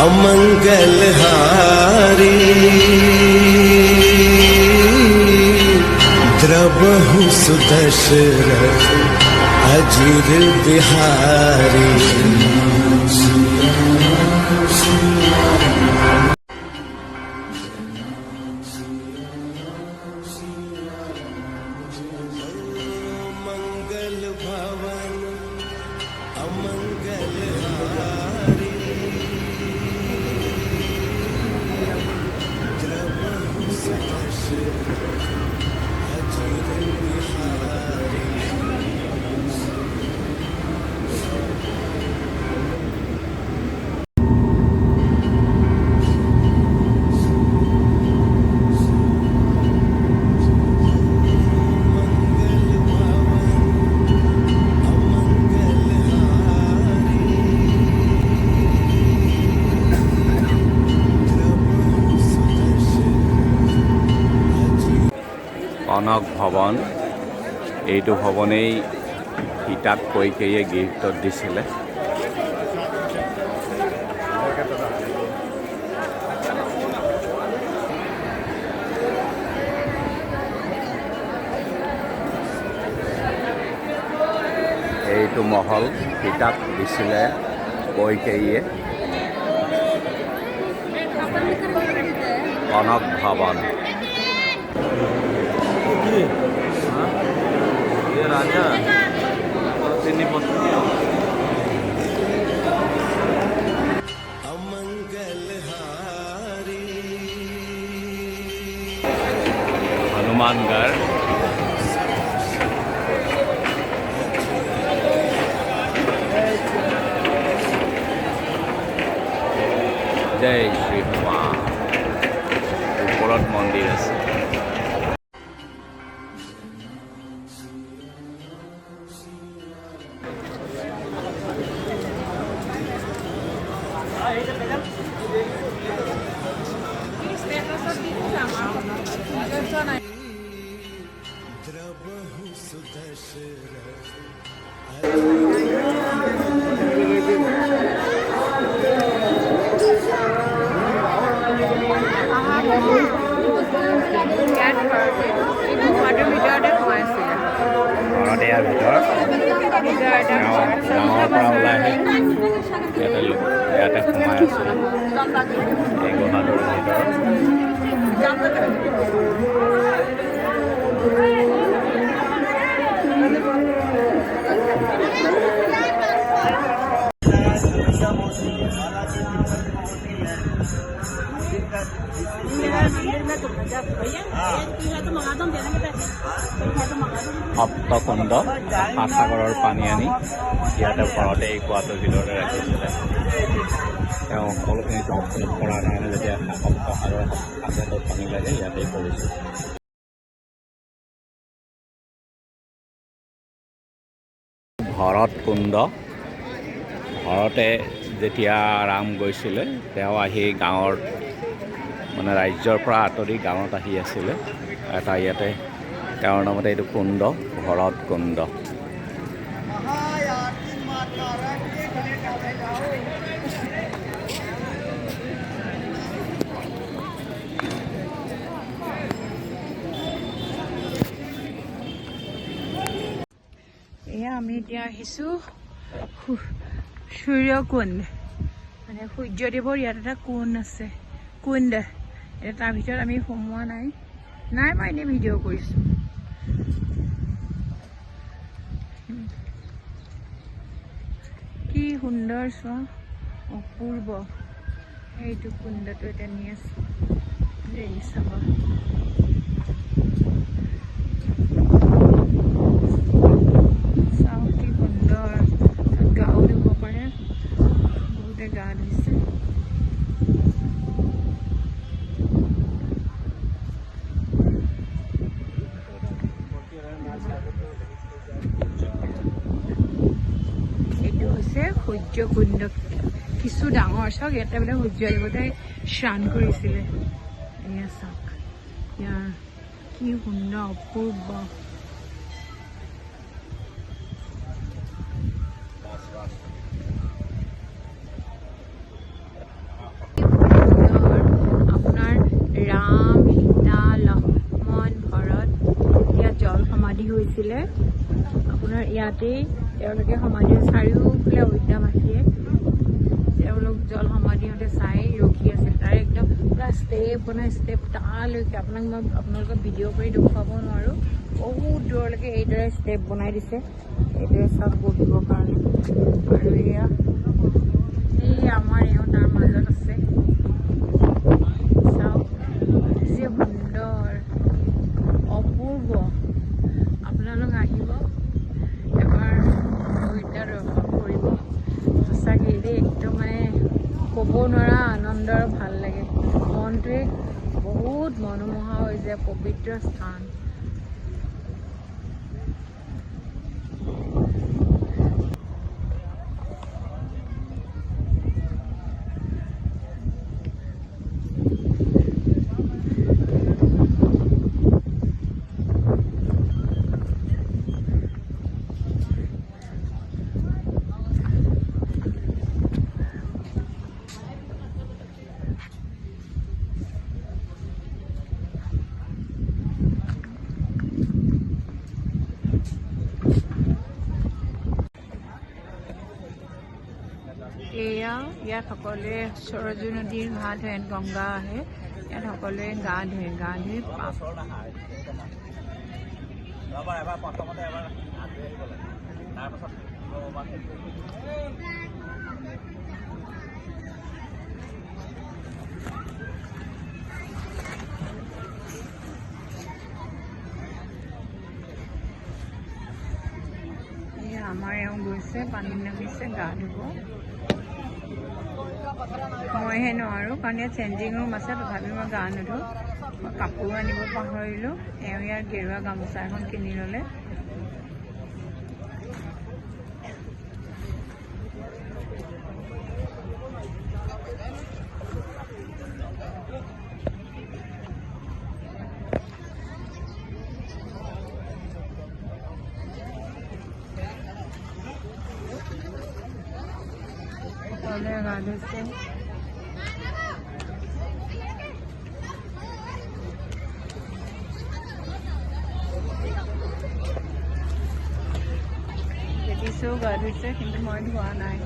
अमंगलहारी द्रवहु सुदशरथ अजिर बिहारी। मंगल भवन अमंगलहारी द्रवहु सुदशरथ अजिर बिहारी। কনক ভৱন, এইটো ভৱনেই সীতাক কৈকেয়ীয়ে গিফ্টত দিছিলে। এইটো মহল সীতাক দিছিলে কৈকেয়ীয়ে। কনক ভৱন। ये राजा तीन पत्नी अमंगलहारी हनुमानगढ़। जय श्री हनुमान। ওপৰত মন্দিৰ আছে। द्रवहु सुदशरथ ঘৰতে ইয়াৰ ভিতৰত গাঁৱৰ পৰা ওলাই আহি ইয়াতে সোমাই আছোঁ এই গুহাটোৰ ভিতৰত। সপ্তকুণ্ড, সাগৰৰ পানী আনি ইয়াতে ঘৰতে এই কুৱাটোৰ ভিতৰতে ৰাখিছিলে। তেওঁ সকলোখিনি সংৰক্ষণ কৰাৰ কাৰণে যেতিয়া সপ্তসাগৰৰ পানী লাগে ইয়াতেই কৰিছিল। ভৰত কুণ্ড, ভৰতে যেতিয়া ৰাম গৈছিলে তেওঁ আহি গাঁৱৰ মানে ৰাজ্যৰ পৰা আঁতৰি গাঁৱত আহি আছিলে। এটা ইয়াতে তেওঁৰ নামতে এইটো কুণ্ড, ভৰত কুণ্ড। এয়া আমি এতিয়া আহিছোঁ সূৰ্যকুণ্ড, মানে সূৰ্যদেৱৰ ইয়াত এটা কুণ্ড আছে, কুণ্ড। তাৰ ভিতৰত আমি সোমোৱা নাই, মই এনেই ভিডিঅ' কৰিছোঁ। কি সুন্দৰ চোৱা, অপূৰ্ব। এইটো কুণ্ডটো এতিয়া নি আছে চাব। চাওক কি সুন্দৰ, গাও ধুব পাৰে, বহুতে গা ধুইছে। এইটো হৈছে সূৰ্যকুণ্ড, কিছু ডাঙৰ। চাওক ইয়াতে বোলে সূৰ্য দেৱতাই স্নান কৰিছিলে। এয়া চাওক, ইয়াৰ কি সুন্দৰ, অপূৰ্ব। হৈছিলে আপোনাৰ ইয়াতেই তেওঁলোকে সমাধি চাৰিওফালে উদ্যানবাসীয়ে তেওঁলোক জল সমাধিহঁতে চাই ৰখি আছিল তাৰে একদম পুৰা ষ্টেপ বনাই ষ্টেপ তালৈকে আপোনালোকক ভিডিঅ' কৰি দেখুৱাব নোৱাৰোঁ বহুত দূৰলৈকে এইদৰে ষ্টেপ বনাই দিছে এইদৰে চব বহিবৰ কাৰণে আৰু এয়া এই আমাৰ এওঁ তাৰ মাজত আছে চাওক যে সুন্দৰ অপূৰ্ব আপোনালোক আহিব এবাৰ উদ্যান দৰ্শন কৰিব সঁচাকৈ দেই একদম মানে ক'ব নোৱাৰা আনন্দ আৰু ভাল লাগে মনটোৱে বহুত মনোমোহা হৈ যায় পবিত্ৰ স্থান এয়া ইয়াত সকলোৱে সৰজু নদীৰ ঘাট হয় গংগা আহে ইয়াত সকলোৱে গা ধুই পাপ এবাৰ প্ৰথমতে এবাৰ তাৰপাছত আমাৰ এওঁ গৈছে পানীত নামিছে গা ধুব মইহে নোৱাৰোঁ কাৰণ ইয়াত চেঞ্জিং ৰুম আছে তথাপি মই গা নুধো মই কাপোৰ আনিব পাহৰিলোঁ এওঁ ইয়াৰ গেৰুৱা গামোচা এখন কিনি ল'লে সকলোৱে গা ধুইছে দেখিছেও গা ধুইছে কিন্তু মই ধোৱা নাই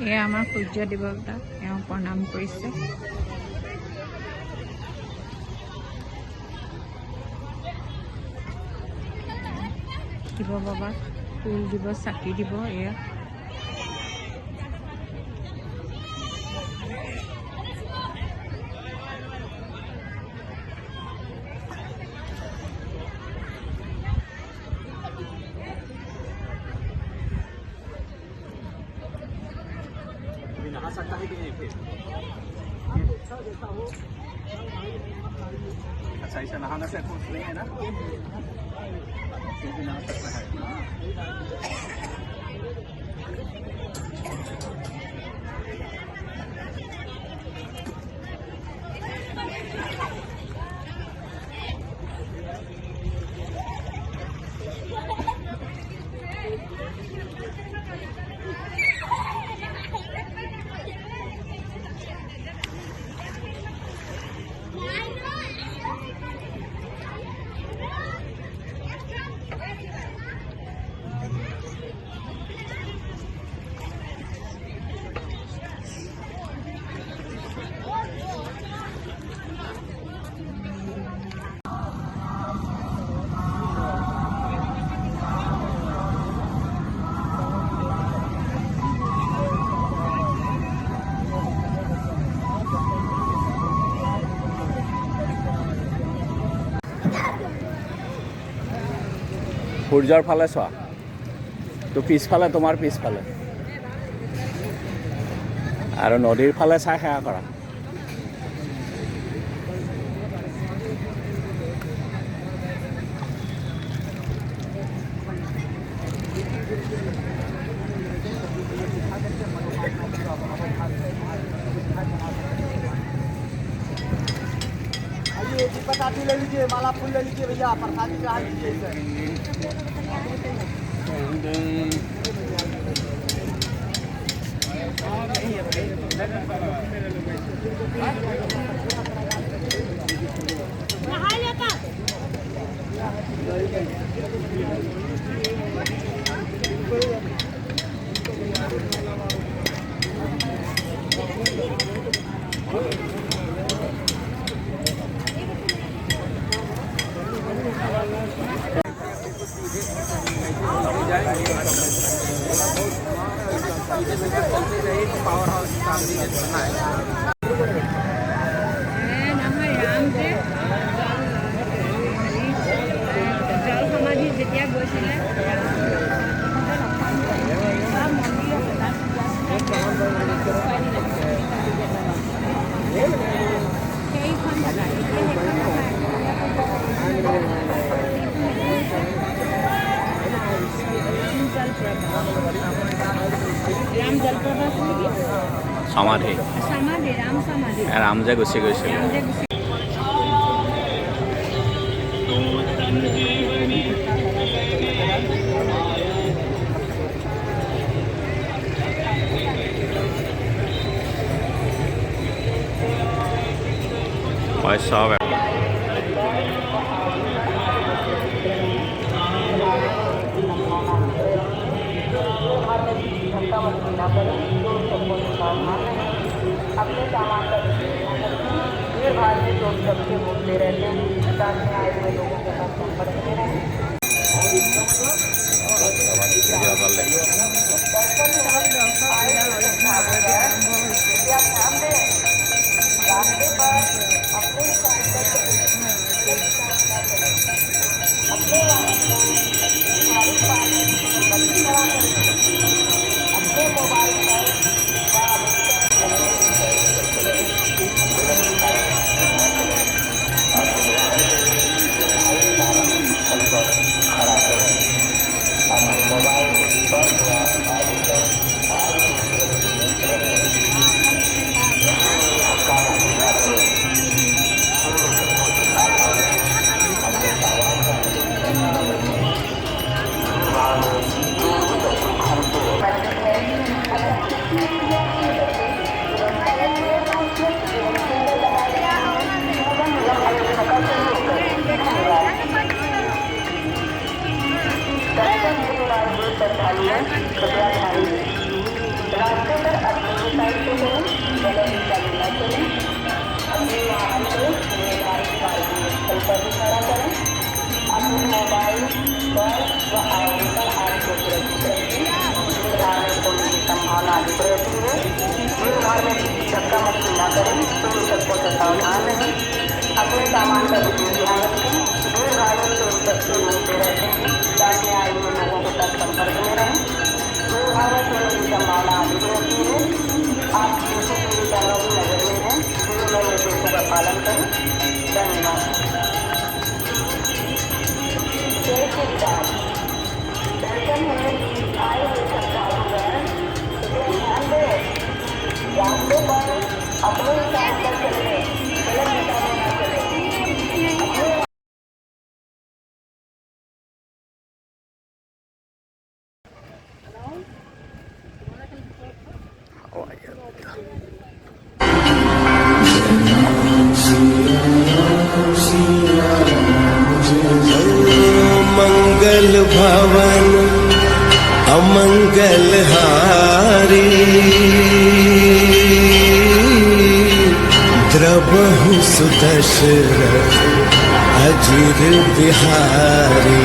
এয়া আমাৰ সূৰ্য দেৱতা এওঁ প্ৰণাম কৰিছে শিৱ বাবাক ফুল দিব চাকি দিব এয়া नहा सकता है कि नहीं फिर अच्छा ऐसा नहाने से कुछ नहीं है ना फिर भी नहा सकता है সূৰ্যৰ ফালে চোৱা তো পিছফালে তোমাৰ পিছফালে আৰু নদীৰ ফালে চাই সেৱা কৰা प्रसादी ले लीजिए, माला फूल ले लीजिए भैया, प्रसादी चढ़ा लीजिए इसे। पावर हाउस सामने बना है জল সমাধি যেতিয়া গৈছিলে সেইখন राम जलप्रपात समाधि समाधि राम समाधि राम जे गुচি গৈছিল মই সব अपने सामान का भीड़ भाड़ में लोग सबसे घूमते रहते हैं ताकि आए हुए लोगों के साथ संपर्क में रहें रास्ते पर अपने हिसाब से अपने मोबाइल पर रास्ते पर अपनी साइड से चलें, गलत दिशा में न चलें, अपने वाहन को निर्धारित पार्किंग स्थल पर ही खड़ा करें, अपने मोबाइल पर व आगे पर हाथ को सुरक्षित रखें, भीड़ भाड़ में होने की संभावना अधिक रहती है, भीड़ भाड़ में धक्का मुक्की न करें, चोरी सबको सावधान रहें, अपने सामान का विशेष ध्यान रखें, भीड़ भाड़ में चोरी सबसे घूमते रहते हैं ताकि आए हुए लोगों के साथ संपर्क में रहें, भारत होने की संभावना अधिक रहती है। आप सीसीटीवी कैमरों की नजर में हैं, दिए गए निर्देशों का पालन करें। धन्यवाद। दर्शन में आए हुए श्रद्धालुगण ध्यान दें, रास्ते पर अपने हिसाब से चलें, गलत दिशा में न चलें। मंगल भवन अमंगल हारी द्रवहु सुदशरथ अजिर बिहारी।